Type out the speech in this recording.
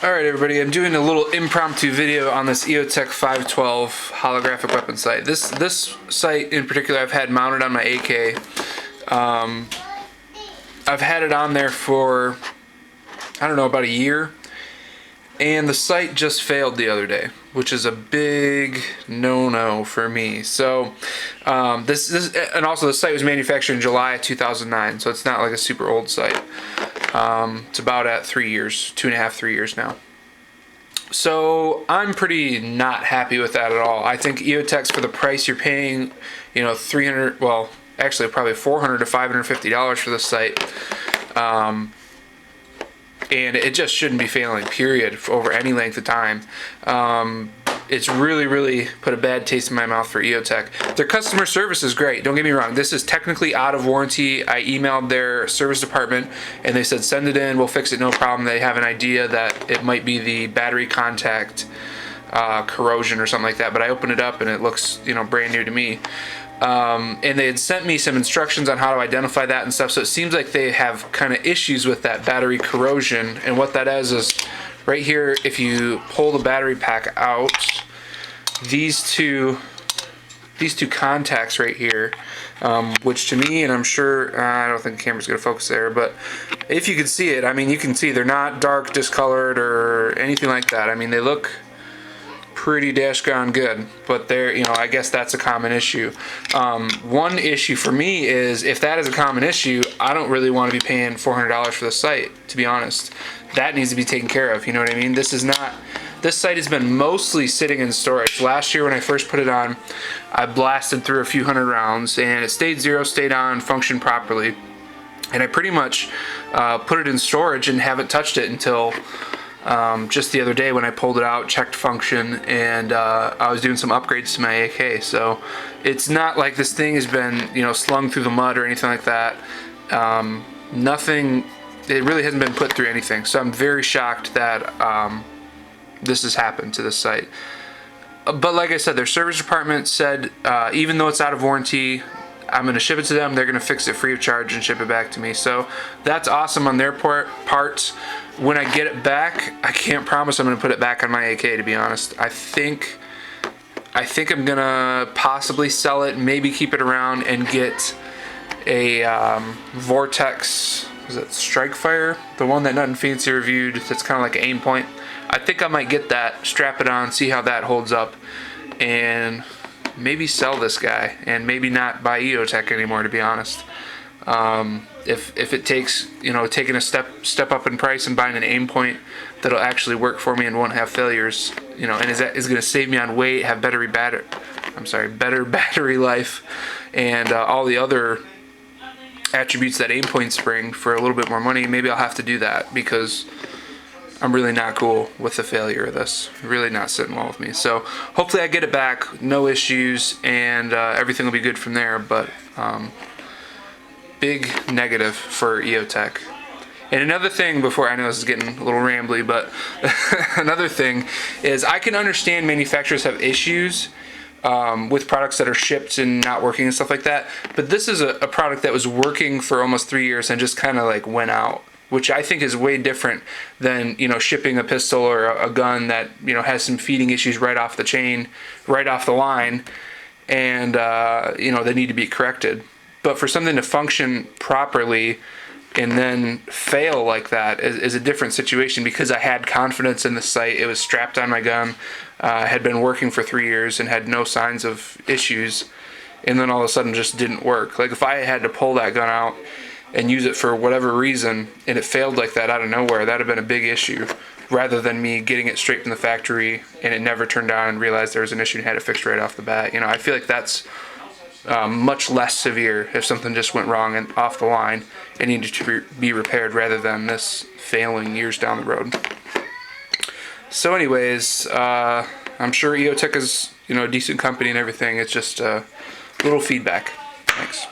Alright everybody, I'm doing a little impromptu video on this Eotech 512 holographic weapon sight. This sight in particular I've had mounted on my AK. I've had it on there for, I don't know, about a year. And the sight just failed the other day, which is a big no-no for me. So and also the sight was manufactured in July 2009, so it's not like a super old sight. It's about at 3 years, 2.5, 3 years now. So I'm pretty not happy with that at all. I think Eotech's, for the price you're paying, you know, $300, well, actually probably $400 to $550 for this sight. And it just shouldn't be failing, period, over any length of time. It's really put a bad taste in my mouth for Eotech. Their customer service is great, don't get me wrong. This is technically out of warranty. I emailed their service department and they said send it in, we'll fix it, no problem. They have an idea that it might be the battery contact corrosion or something like that, but I opened it up and it looks, you know, brand new to me. And they had sent me some instructions on how to identify that and stuff, so it seems like they have kind of issues with that battery corrosion. And what that is right here, if you pull the battery pack out, these two contacts right here, which to me, and I'm sure, I don't think the camera's going to focus there, but if you can see it, I mean, you can see they're not dark, discolored, or anything like that. I mean, they look pretty dash gone good, but there, you know, I guess that's a common issue. One issue for me is, if that is a common issue, I don't really want to be paying $400 for the sight, to be honest. That needs to be taken care of, you know what I mean? This sight has been mostly sitting in storage. Last year when I first put it on, I blasted through a few hundred rounds and it stayed zero, stayed on, functioned properly. And I pretty much put it in storage and haven't touched it until just the other day when I pulled it out, checked function, and I was doing some upgrades to my AK. So it's not like this thing has been, you know, slung through the mud or anything like that. Nothing, it really hasn't been put through anything. So I'm very shocked that this has happened to this site. But like I said, their service department said even though it's out of warranty, I'm going to ship it to them. They're going to fix it free of charge and ship it back to me. So that's awesome on their part. When I get it back, I can't promise I'm going to put it back on my AK, to be honest. I think I'm going to possibly sell it, maybe keep it around and get a Vortex, is it Strikefire? The one that Nothing Fancy reviewed, that's kind of like an aim point. I think I might get that, strap it on, see how that holds up, and maybe sell this guy, and maybe not buy Eotech anymore, to be honest. If it takes, you know, taking a step up in price and buying an aim point that'll actually work for me and won't have failures, you know, and is going to save me on weight, have better battery life, and all the other attributes that aim points bring for a little bit more money, maybe I'll have to do that, because I'm really not cool with the failure of this. Really not sitting well with me. So hopefully I get it back, no issues, and everything will be good from there. But big negative for Eotech. And another thing, before, I know this is getting a little rambly, but another thing is, I can understand manufacturers have issues with products that are shipped and not working and stuff like that. But this is a product that was working for almost 3 years and just kind of like went out, which I think is way different than, you know, shipping a pistol or a gun that, you know, has some feeding issues right off the chain, right off the line, and you know, they need to be corrected. But for something to function properly and then fail like that is a different situation, because I had confidence in the sight. It was strapped on my gun, had been working for 3 years and had no signs of issues, and then all of a sudden just didn't work. Like, if I had to pull that gun out and use it for whatever reason and it failed like that out of nowhere, that'd have been a big issue, rather than me getting it straight from the factory and it never turned on and realized there was an issue and had it fixed right off the bat. You know, I feel like that's much less severe if something just went wrong and off the line and needed to be repaired, rather than this failing years down the road. So anyways, I'm sure Eotech is, you know, a decent company and everything. It's just a little feedback. Thanks.